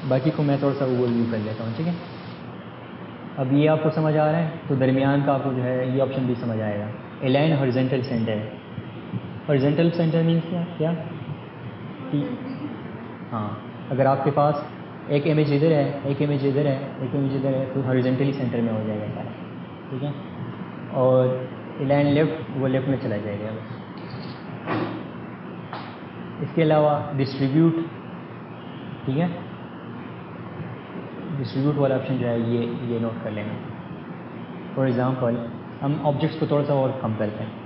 बाकी को मैं थोड़ा सा ओवरव्यू कर लेता हूँ, ठीक है। अब ये आपको समझ आ रहा है, तो दरमियान का आपको जो है ये ऑप्शन भी समझ आएगा। एलाइन हॉरिजॉन्टल सेंटर है। हॉरिजॉन्टल सेंटर मीन्स क्या कि हाँ, अगर आपके पास एक इमेज इधर है, एक इमेज इधर है, एक इमेज इधर है, तो हॉरिजॉन्टली सेंटर में हो जाएगा सारा, ठीक है। और एलाइन लेफ्ट, वो लेफ्ट में चला जाएगा बस। इसके अलावा डिस्ट्रीब्यूट, ठीक है, डिस्ट्रीब्यूट वाला ऑप्शन जो है ये नोट कर लेना। फॉर एग्ज़ाम्पल हम ऑब्जेक्ट्स को थोड़ा सा और कम करते हैं।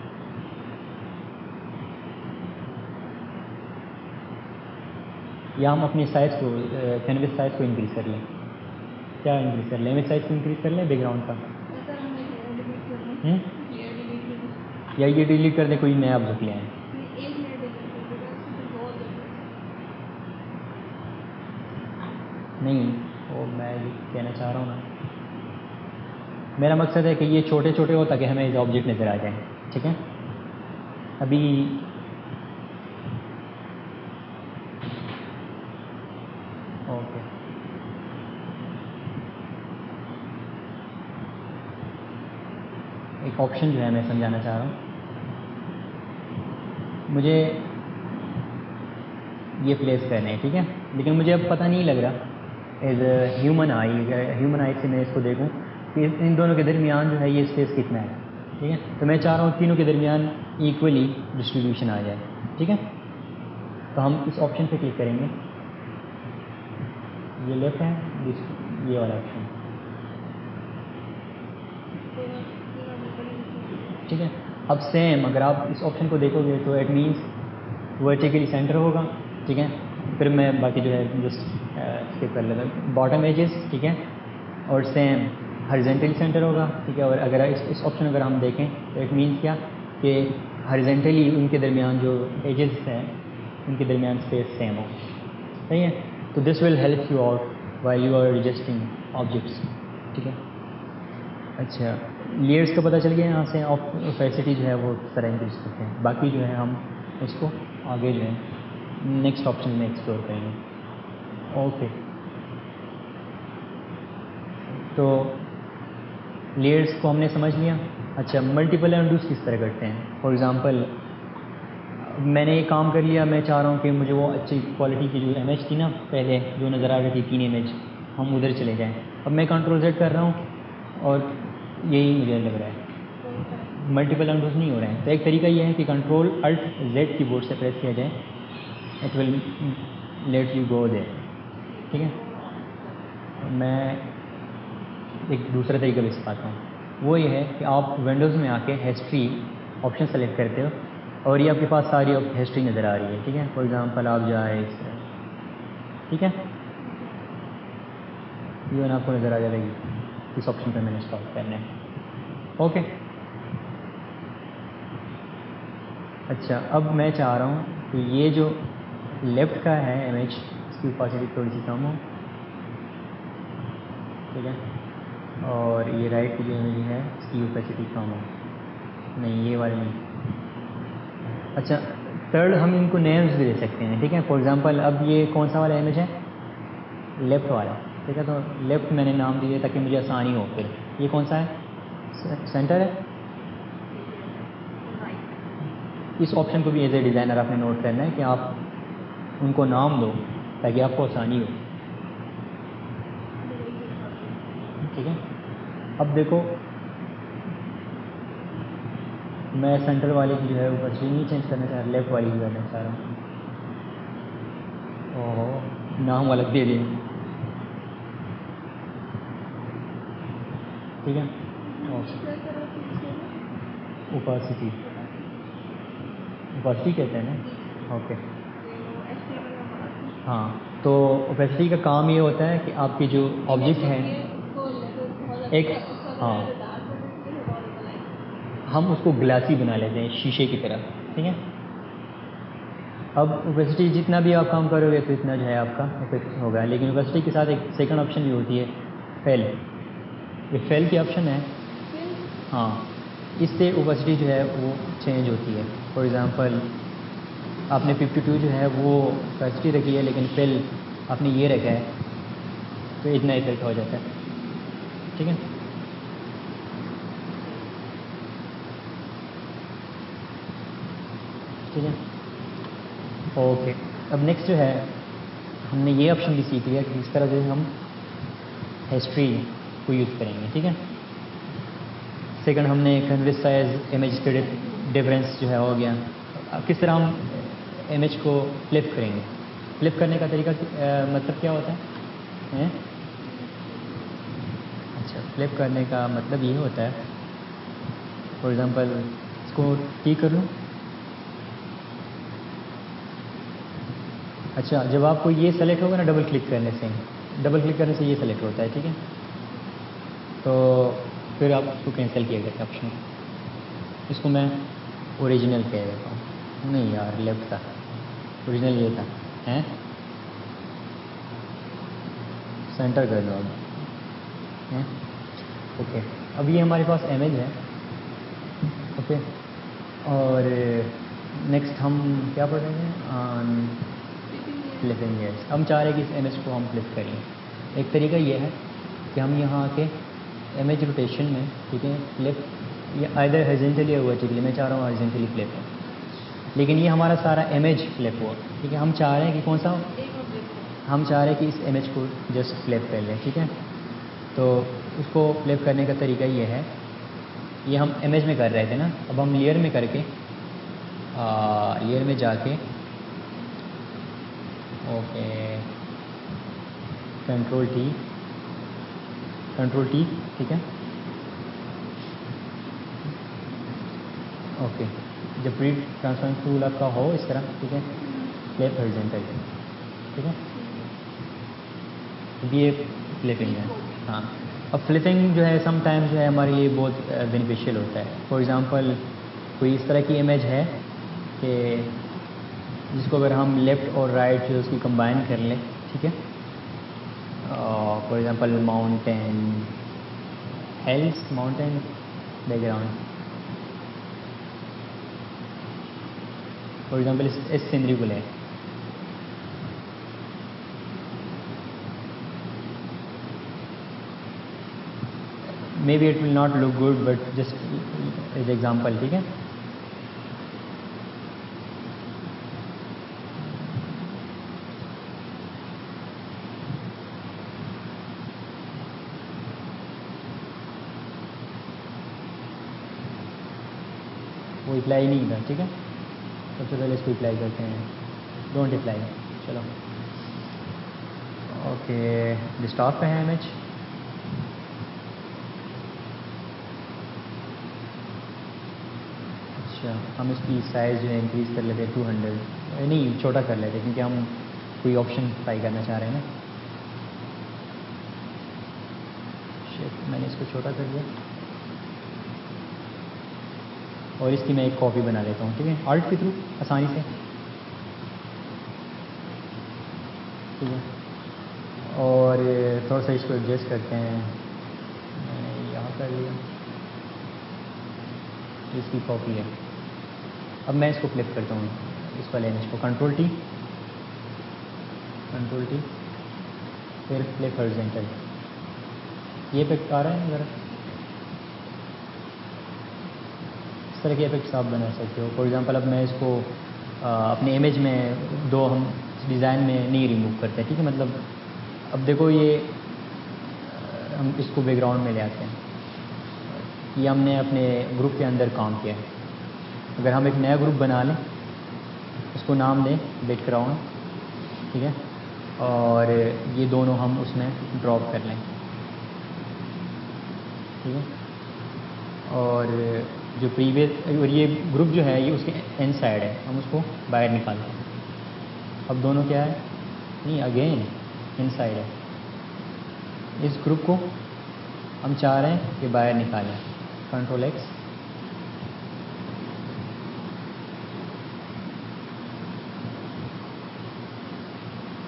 या हम अपनी साइज़ को, कैनवस साइज़ को इंक्रीज़ कर लें। क्या इंक्रीज़ कर लें? इमेज साइज़ को इंक्रीज़ कर लें बैकग्राउंड का। या ये डिलीट कर दें, कोई नया ऑब्जेक्ट ले आएँ। नहीं, वो मैं ये कहना चाह रहा हूँ ना, मेरा मकसद है कि ये छोटे छोटे हो ताकि हमें ऑब्जेक्ट नज़र आ जाए, ठीक है। अभी ओके, एक ऑप्शन जो है मैं समझाना चाह रहा हूँ। मुझे ये प्लेस करने हैं, ठीक है, लेकिन मुझे अब पता नहीं लग रहा एज ह्यूमन आई से मैं इसको देखूँ कि इन दोनों के दरमियान जो है ये स्पेस कितना है, ठीक है। तो मैं चाह रहा हूँ तीनों के दरमियान इक्वली डिस्ट्रीब्यूशन आ जाए, ठीक है। तो हम इस ऑप्शन पे क्लिक करेंगे, ये लेफ्ट है, ये वाला ऑप्शन, ठीक है। अब सेम अगर आप इस ऑप्शन को देखोगे तो इट मीन्स वर्टिकली सेंटर होगा, ठीक है। फिर मैं बाकी जो है जस्ट स्किप कर लेता हूँ। बॉटम एजेस, ठीक है, और सेम हॉरिजॉन्टली सेंटर होगा, ठीक है। और अगर इस ऑप्शन अगर हम देखें तो इट मीन्स क्या कि हॉरिजॉन्टली उनके दरमियान जो एजेस हैं उनके दरमियान स्पेस सेम हो, सही है। तो this will help you out while you are adjusting objects, ठीक है। अच्छा, लेयर्स का पता चल गया यहाँ से, ओपेसिटी जो है वो किस तरह इंक्रीज करते हैं। बाकी जो है हम उसको आगे जो है नेक्स्ट ऑप्शन में एक्सप्लोर करेंगे। ओके, तो लेयर्स को हमने समझ लिया। अच्छा, मल्टीपल एंडूस किस तरह करते हैं। फॉर एग्ज़ाम्पल मैंने ये काम कर लिया, मैं चाह रहा हूँ कि मुझे वो अच्छी क्वालिटी की जो इमेज थी ना पहले जो नज़र आ रही थी 3 इमेज, हम उधर चले जाएँ। अब मैं कंट्रोल Z कर रहा हूँ और यही मुझे लग रहा है मल्टीपल एंडूस नहीं हो रहे हैं। तो एक तरीका ये है कि कंट्रोल अल्ट Z कीबोर्ड से प्रेस किया जाए, it will let you go there, ठीक है। मैं एक दूसरा तरीका भी सिखाता हूँ, वो ये है कि आप विंडोज़ में आके हिस्ट्री ऑप्शन सेलेक्ट करते हो और ये आपके पास सारी हिस्ट्री नज़र आ रही है, ठीक है। फॉर एग्ज़ाम्पल आप जाए इस तरह, ठीक है, ये आपको नज़र आ जाएगी इस ऑप्शन पर मैंने स्टॉप करना है। ओके, अच्छा, अब मैं चाह रहा हूँ कि ये जो लेफ़्ट का है इमेज इसकी ओपेसिटी थोड़ी सी कम हो, ठीक है, और ये राइट की जो इमेज है इसकी ओपेसिटी कम हो। नहीं, ये वाली नहीं। अच्छा, थर्ड हम इनको नेम्स भी दे सकते हैं, ठीक है। फॉर एग्ज़ाम्पल अब ये कौन सा वाला इमेज है, लेफ़्ट वाला, ठीक है। तो लेफ़्ट मैंने नाम दिया ताकि मुझे आसानी हो। फिर ये कौन सा है, सेंटर है। इस ऑप्शन को भी एज ए डिज़ाइनर आपने नोट करना है कि आप उनको नाम दो ताकि आपको आसानी हो, ठीक है। अब देखो मैं सेंटर वाले की जो है ऊपर से नहीं चेंज करना चाह रहा, लेफ़्ट वाली की करना चाह रहा हूँ। ओहो, नाम अलग दे दिए, ठीक है। ओपेसिटी, ओपेसिटी कहते हैं ना, ओके। हाँ, तो ओपेसिटी का काम ये होता है कि आपकी जो ऑब्जेक्ट हैं एक, हाँ, हम उसको ग्लासी बना लेते हैं शीशे की तरह, ठीक है। अब ओपेसिटी जितना भी आप काम करोगे तो इतना जो है आपका इफेक्ट होगा, लेकिन ओपेसिटी के साथ एक सेकंड ऑप्शन भी होती है, फेल। ये फेल की ऑप्शन है, हाँ, इससे ओपेसिटी जो है वो चेंज होती है। फॉर एग्ज़ाम्पल आपने 52 जो है वो ओपेसिटी रखी है, लेकिन फेल आपने ये रखा है तो इतना इफेक्ट हो जाता है, ठीक है। ठीक है, ओके। अब नेक्स्ट जो है, हमने ये ऑप्शन भी सीख लिया कि किस तरह जो है हम हिस्ट्री को यूज़ करेंगे, ठीक है। सेकंड, हमने कन्वे साइज इमेज के डिफरेंस जो है हो गया। अब किस तरह हम इमेज को फ्लिप करेंगे। फ्लिप करने का तरीका मतलब क्या होता है? अच्छा, फ्लिप करने का मतलब ये होता है, फॉर एग्ज़ाम्पल इसको ठीक कर लूँ। अच्छा, जब आपको ये सेलेक्ट होगा ना डबल क्लिक करने से ये सेलेक्ट होता है, ठीक है। तो फिर आप इसको कैंसिल किया जाता है ऑप्शन, इसको मैं ओरिजिनल कह देता हूँ। नहीं यार, लेफ्ट था, ओरिजिनल ये था, हैं। सेंटर कर दो अब, हैं। ओके, अब ये हमारे पास इमेज है, ओके। और नेक्स्ट हम क्या पढ़ रहे हैं? Flipping layers. हम चाह रहे हैं कि इस इमेज को हम फ्लिप करें। एक तरीका ये है कि हम यहाँ आके इमेज रोटेशन में, ठीक है, फ्लिप, ये आइदर हॉरिजॉन्टली या वर्टिकली, मैं चाह रहा हूँ हॉरिजॉन्टली फ्लिप हो, लेकिन ये हमारा सारा इमेज फ्लिप हुआ, ठीक है। हम चाह रहे हैं कि कौन सा, हम चाह रहे हैं कि इस इमेज को जस्ट फ्लिप कर लें, ठीक है। तो उसको फ्लिप करने का तरीका ये है, ये हम इमेज में कर रहे थे ना, अब हम लेयर में करके लेयर में जाके, ओके, कंट्रोल टी, ठीक है, ओके। जब प्री ट्रांसफॉर्म टूल आपका हो इस तरह, ठीक है, फ्लिप हॉरिजॉन्टल, ठीक है, ये फ्लिपिंग है। हाँ, अब फ्लिपिंग जो है समटाइम्स जो है हमारे लिए बहुत बेनिफिशियल होता है। फॉर एग्ज़ाम्पल कोई इस तरह की इमेज है कि जिसको अगर हम लेफ़्ट और राइट जो उसकी कंबाइन कर लें, ठीक है, for example mountain, hills, mountain background, for example इस सीनरी को लें, maybe it will not look good but just as example, ठीक है। वो अप्लाई नहीं था, ठीक है। सबसे पहले इसको अप्लाई करते हैं, डोंट अप्लाई, चलो, ओके। डिस्टॉप पे है इमेज, अच्छा, हम इसकी साइज़ जो है इंक्रीज़ कर लेते हैं 200, नहीं छोटा कर लेते हैं क्योंकि हम कोई ऑप्शन ट्राई करना चाह रहे हैं ना। शिट, मैंने इसको छोटा कर दिया, और इसकी मैं एक कॉपी बना लेता हूँ, ठीक है, आर्ट के थ्रू आसानी से, ठीक है। और थोड़ा सा इसको एडजस्ट करते हैं, मैंने यहाँ कर लिया, इसकी कॉपी है। अब मैं इसको फ्लिप करता हूँ, इस वाले इमेज को, कंट्रोल टी, फिर फ्लिप हॉरिजॉन्टल, ये इफेक्ट आ रहा है ज़रा, इस तरह के इफेक्ट्स आप बना सकते हो। फॉर एग्ज़ाम्पल अब मैं इसको अपने इमेज में दो हम डिज़ाइन में नहीं रिमूव करते, ठीक है। मतलब अब देखो ये हम इसको बैकग्राउंड में ले आते हैं, ये हमने अपने ग्रुप के अंदर काम किया है। अगर हम एक नया ग्रुप बना लें, उसको नाम दें बैकग्राउंड, ठीक है, और ये दोनों हम उसमें ड्रॉप कर लें, ठीक है। और जो प्रीवियस, और ये ग्रुप जो है ये उसके एंड साइड है, हम उसको बाहर निकालते हैं। अब दोनों क्या है, नहीं अगेन इनसाइड है, इस ग्रुप को हम चाह रहे हैं कि बाहर निकालें, कंट्रोल एक्स,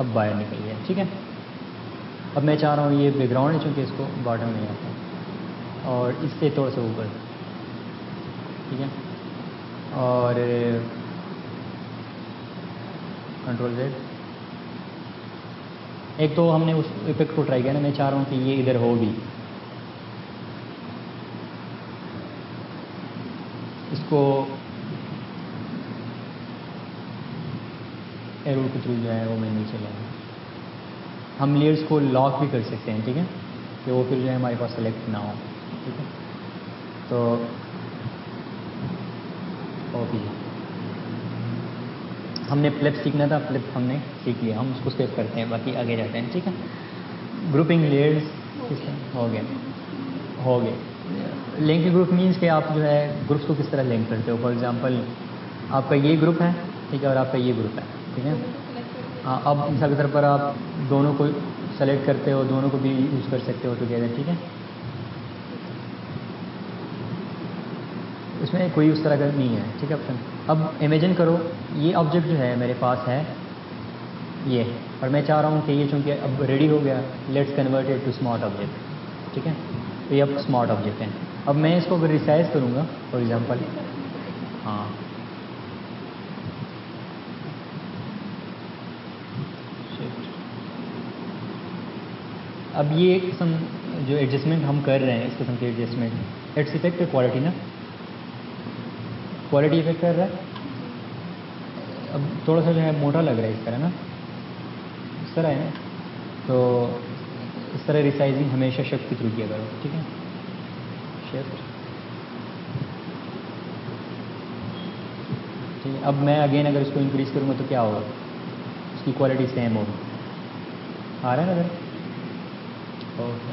अब बाहर निकल गया, ठीक है। अब मैं चाह रहा हूँ ये बैकग्राउंड है चूँकि इसको बॉटम में आता है और इससे थोड़ा सा ऊपर, ठीक है। और कंट्रोल जेड, एक तो हमने उस इफेक्ट को ट्राई किया ना, मैं चाह रहा हूँ कि ये इधर होगी, इसको एरो के थ्रू जो है वो मैं नीचे लाऊंगा। हम लेयर्स को लॉक भी कर सकते हैं, ठीक है, कि वो फिर जो है हमारे पास सेलेक्ट ना हो, ठीक है। तो ओके, हमने फ्लिप सीखना था, फ्लिप हमने सीख लिया, हम उसको सेव करते हैं, बाकी आगे जाते हैं, ठीक है। ग्रुपिंग लेयर्स हो गए, हो गए। लिंक ग्रुप मीन्स कि आप जो है ग्रुप्स को किस तरह लिंक करते हो। फॉर एग्जांपल आपका ये ग्रुप है, ठीक है, और आपका ये ग्रुप है, ठीक है। हाँ, अब मिसाल के तौर पर आप दोनों को सेलेक्ट करते हो, दोनों को भी यूज़ कर सकते हो टुगेदर, ठीक है। इसमें कोई उस तरह का नहीं है, ठीक है ऑप्शन। अब इमेजिन करो ये ऑब्जेक्ट जो है मेरे पास है ये, और मैं चाह रहा हूँ कि ये चूँकि अब रेडी हो गया, let's convert it to smart object, ठीक है। तो ये अब स्मार्ट ऑब्जेक्ट है। अब मैं इसको अगर रिसाइज करूँगा फॉर एग्जांपल, हाँ अब ये किस्म जो एडजस्टमेंट हम कर रहे हैं, इस किस्म के एडजस्टमेंट, इट्स इफेक्ट क्वालिटी ना, क्वालिटी इफेक्ट कर रहा है। अब थोड़ा सा जो है मोटा लग रहा है इस तरह ना, इस तरह है ना, तो इस तरह रिसाइजिंग हमेशा शिफ्ट के थ्रू किया करो, ठीक है। शिफ्ट, ठीक है। अब मैं अगेन अगर इसको इंक्रीज़ करूँगा तो क्या होगा, उसकी क्वालिटी सेम होगी, आ रहा है ना अगर। ओके,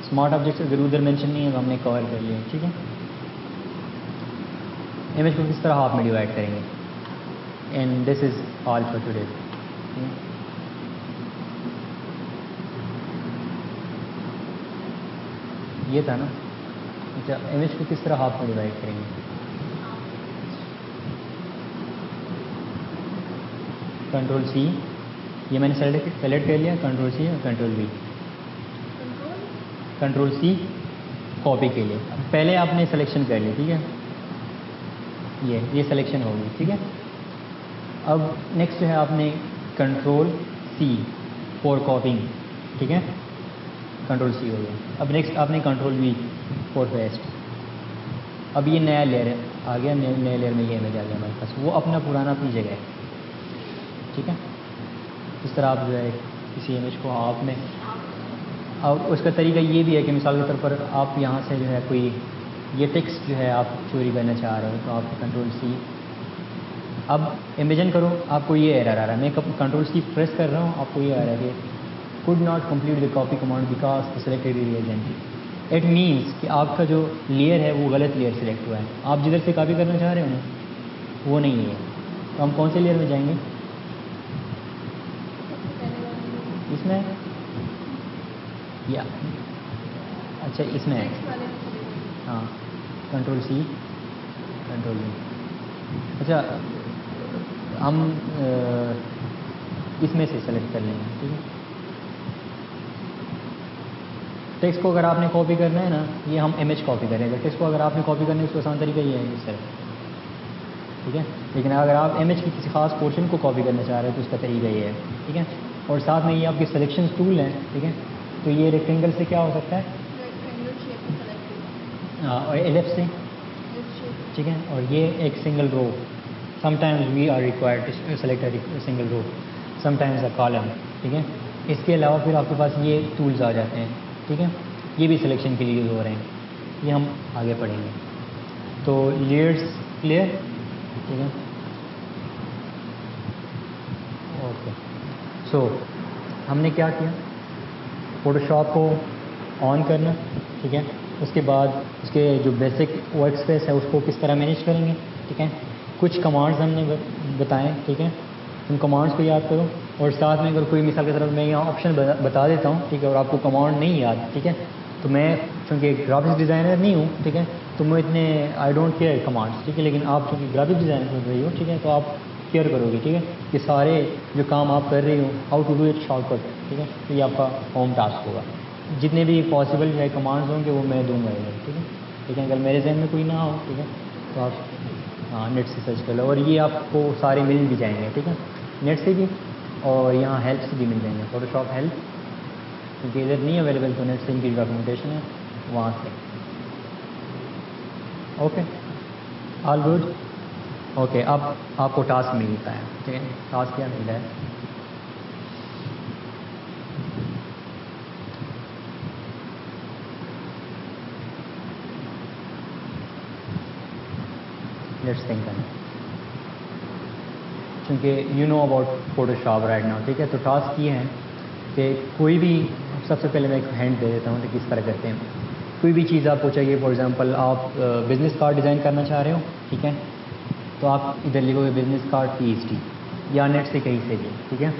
स्मार्ट ऑब्जेक्ट्स अगर उधर मेंशन नहीं है तो हमने कवर कर लिया, ठीक है। इमेज को किस तरह हाफ में डिवाइड करेंगे, and this is all for today. ये था ना। अच्छा, इमेज को किस तरह हाफ में डिवाइड करेंगे, कंट्रोल सी, ये मैंने सेलेक्ट कर लिया, कंट्रोल सी और control V, control C copy के लिए। पहले आपने सिलेक्शन कर ली, ठीक है, ये सिलेक्शन होगी, ठीक है। अब नेक्स्ट जो है आपने कंट्रोल सी फॉर कॉपिंग, ठीक है, कंट्रोल सी हो गया। अब नेक्स्ट आपने कंट्रोल वी फॉर पेस्ट। अब ये नया लेयर आ गया, नए लेयर में ये इमेज आ गया हमारे पास, वो अपना पुराना अपनी जगह है, ठीक है। इस तरह आप जो है किसी इमेज को आप में, और उसका तरीका ये भी है कि मिसाल के तौर पर आप यहाँ से जो है कोई ये टेक्स्ट जो है आप चोरी करना चाह रहे हो, तो आप कंट्रोल सी, अब इमेजिन करो आपको ये एरर आ रहा है, मैं कंट्रोल सी प्रेस कर रहा हूँ, आपको ये आ रहा है कि could not complete the copy command because the selected area is empty. It means कि आपका जो लेयर है वो गलत लेयर सेलेक्ट हुआ है, आप जिधर से कॉपी करना चाह रहे हो ना वो नहीं है। तो हम कौन से लेयर में जाएंगे, इसमें या अच्छा इसमें है, हाँ कंट्रोल सी कंट्रोल वी। अच्छा हम इसमें से सेलेक्ट कर लेंगे, ठीक है। टेक्स्ट को अगर आपने कॉपी करना है ना, ये हम इमेज कॉपी करेंगे, टेक्स्ट को अगर आपने कॉपी करना है उसका आसान तरीका ये है इस तरह, ठीक है। लेकिन अगर आप इमेज की किसी खास पोर्शन को कॉपी करना चाह रहे हैं तो उसका तरीका ये है, ठीक है। और साथ में ये आपके सिलेक्शन टूल हैं, ठीक है। तो ये रेक्टेंगल से क्या हो सकता है, और एलिप्स से, ठीक है। और ये एक single row, sometimes we are required to select a single row, sometimes a column, ठीक है। इसके अलावा फिर आपके पास ये टूल्स आ जाते हैं, ठीक है, ये भी सिलेक्शन के लिए यूज़ हो रहे हैं, ये हम आगे पढ़ेंगे। तो लेयर्स क्लियर, ठीक है, ओके। सो हमने क्या किया, फ़ोटोशॉप को ऑन करना, ठीक है। उसके बाद उसके जो बेसिक वर्क स्पेस है उसको किस तरह मैनेज करेंगे, ठीक है। कुछ कमांड्स हमने बताएं, ठीक है, उन कमांड्स को याद करो। और साथ में अगर कोई मिसाल की तरफ मैं यहाँ ऑप्शन बता देता हूँ, ठीक है, और आपको कमांड नहीं याद, ठीक है, तो मैं चूँकि ग्राफिक्स डिज़ाइनर नहीं हूँ, ठीक है, तो मैं इतने आई डोंट केयर कमांड्स, ठीक है। लेकिन आप चूँकि ग्राफिक्स डिज़ाइनर कर रही हो, ठीक है, तो आप केयर करोगे, ठीक है, कि सारे जो काम आप कर रही हो how to do it shortcut, ठीक है। तो ये आपका होम टास्क होगा, जितने भी पॉसिबल जो है कमांड्स होंगे वो मैं दूंगा इधर, ठीक है। लेकिन अगर मेरे जहन में कोई ना हो, ठीक है, तो आप हाँ नेट से सर्च कर लो, और ये आपको सारे मिल भी जाएंगे, ठीक है, नेट से भी। और यहाँ हेल्प्स भी मिल जाएंगे, फोटोशॉप हेल्प, क्योंकि इधर नहीं अवेलेबल तो नेट से इनकी डॉक्यूमेंटेशन है वहाँ से। Okay, all good. ओके, अब आपको टास्क मिलता है, ठीक है। टास्क क्या मिलता है? लेट्स थिंक, क्योंकि you know about Photoshop right now, ठीक है। तो टास्क ये है कि कोई भी, सबसे पहले मैं एक हैंड दे देता हूँ कि किस तरह करते हैं। कोई भी चीज़ आपको चाहिए, फॉर एग्जांपल आप बिज़नेस कार्ड डिज़ाइन करना चाह रहे हो, ठीक है। तो आप इधर लिखोगे बिज़नेस कार्ड PhD या नेट से कहीं से भी, ठीक है।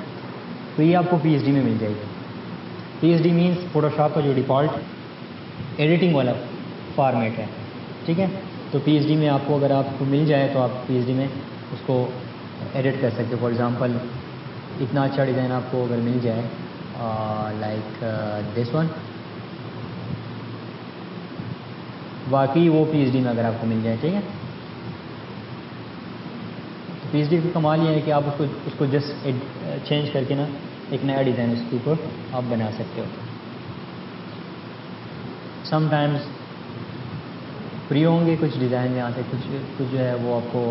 तो ये आपको PhD में मिल जाएगी। PhD मीन्स फोटोशॉप का जो डिफ़ॉल्ट एडिटिंग वाला फॉर्मेट है, ठीक है। तो PhD में आपको, अगर आपको मिल जाए तो आप PhD में उसको एडिट कर सकते हो। फॉर एग्ज़ाम्पल इतना अच्छा डिज़ाइन आपको अगर मिल जाए लाइक दिस वन, वाकई वो PhD में अगर आपको मिल जाए, ठीक है। तो PhD का कमाल ये है कि आप उसको जस्ट चेंज करके ना एक नया डिज़ाइन उसके ऊपर आप बना सकते हो। समटाइम्स फ्री होंगे कुछ डिज़ाइन, यहाँ से कुछ जो है वो आपको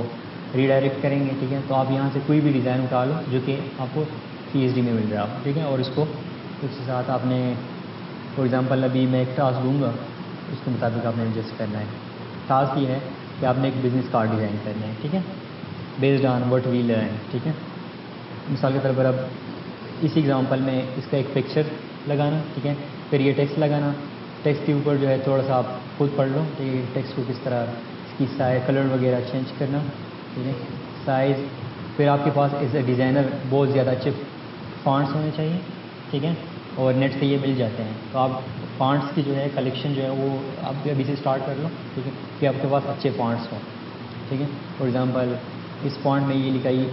रीडायरेक्ट करेंगे, ठीक है। तो आप यहाँ से कोई भी डिज़ाइन उठा लो जो कि आपको PhD में मिल रहा हो, ठीक है। और इसको उसके साथ आपने, फॉर एग्ज़ाम्पल अभी मैं एक टास्क दूँगा, उसके मुताबिक आपने एडजस्ट करना है। टास्क ये है कि आपने एक बिज़नेस कार्ड डिज़ाइन करना है, ठीक है, based on what we learn, ठीक है। मिसाल के तौर पर अब इस एग्ज़ाम्पल में इसका एक पिक्चर लगाना, ठीक है। फिर ये टेक्स्ट लगाना, टेक्स्ट के ऊपर जो है थोड़ा सा आप खुद पढ़ लो, ठीक है। टेक्स्ट को किस तरह, इसकी साइज, कलर वगैरह चेंज करना, ठीक है, साइज़। फिर आपके पास एज ए डिज़ाइनर बहुत ज़्यादा अच्छे फॉन्ट्स होने चाहिए, ठीक है। और नेट से ये मिल जाते हैं, तो आप फॉन्ट्स की जो है कलेक्शन जो है वो आप अभी से स्टार्ट कर लो, ठीक है, कि आपके पास अच्छे फॉन्ट्स हों, ठीक है। फॉर एग्ज़ाम्पल इस फॉन्ट में ये लिखाई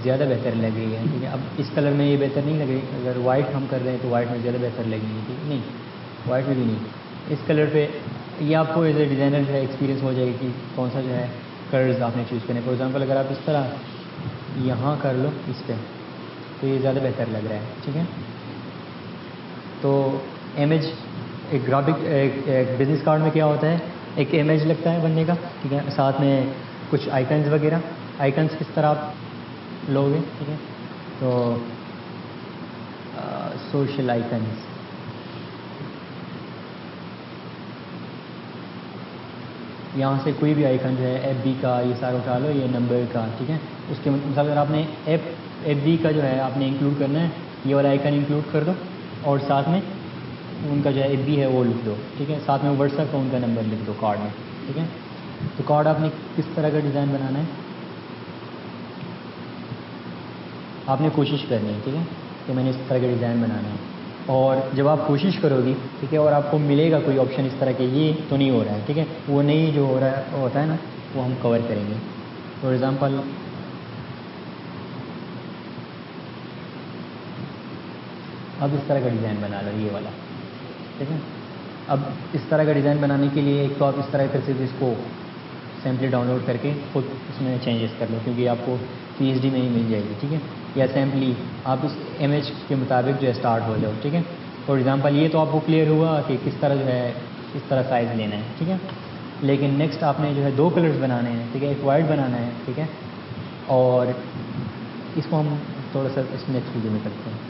ज़्यादा बेहतर लग रही है, ठीक है। अब इस कलर में ये बेहतर नहीं लग रही, अगर वाइट हम कर रहे हैं तो वाइट में ज़्यादा बेहतर लगेगी, ठीक है। नहीं, वाइट में भी नहीं, इस कलर पे ये आपको एज ए डिज़ाइनर जो है एक्सपीरियंस हो जाएगी कि कौन सा जो है कलर्स आपने चूज़ करने। फॉर एग्ज़ाम्पल अगर आप इस तरह यहाँ कर लो इस पर, तो ये ज़्यादा बेहतर लग रहा है, ठीक है। तो इमेज, एक ग्राफिक, एक बिज़नेस कार्ड में क्या होता है, एक इमेज लगता है बनने का, ठीक है, साथ में कुछ आइकन्स वगैरह। आइकन्स किस तरह आप लोगे, ठीक है। तो सोशल आइकन्स, यहाँ से कोई भी आइकन जो है FB का ये सारा उठा लो, ये नंबर का, ठीक है। उसके मतलब अगर आपने FB का जो है आपने इंक्लूड करना है, ये वाला आइकन इंक्लूड कर दो, और साथ में उनका जो है FB है वो लिख दो, ठीक है। साथ में व्हाट्सएप का उनका नंबर लिख दो कार्ड में, ठीक है। तो कार्ड आपने किस तरह का डिज़ाइन बनाना है, आपने कोशिश करनी है, ठीक है, कि मैंने इस तरह का डिज़ाइन बनाना है। और जब आप कोशिश करोगी, ठीक है, और आपको मिलेगा कोई ऑप्शन इस तरह के ये तो नहीं हो रहा है, ठीक है, वो नहीं जो हो रहा है होता है ना, वो हम कवर करेंगे। फॉर एग्ज़ाम्पल अब इस तरह का डिज़ाइन बना लो, ये वाला, ठीक है। अब इस तरह का डिज़ाइन बनाने के लिए एक तो आप इस तरह से सिर्फ इसको सैम्पली डाउनलोड करके खुद इसमें चेंजेस कर लो, क्योंकि आपको PhD में ही मिल जाएगी, ठीक है। या सैम्पली आप इस इमेज के मुताबिक जो है स्टार्ट हो जाओ, ठीक है। फॉर एग्ज़ाम्पल ये तो आपको क्लियर हुआ कि किस तरह जो है इस तरह साइज़ लेना है, ठीक है। लेकिन नेक्स्ट आपने जो है 2 कलर्स बनाने हैं, ठीक है, एक वाइट बनाना है, ठीक है। और इसको हम थोड़ा सा इस नेक्स्ट वीडियो में करते हैं।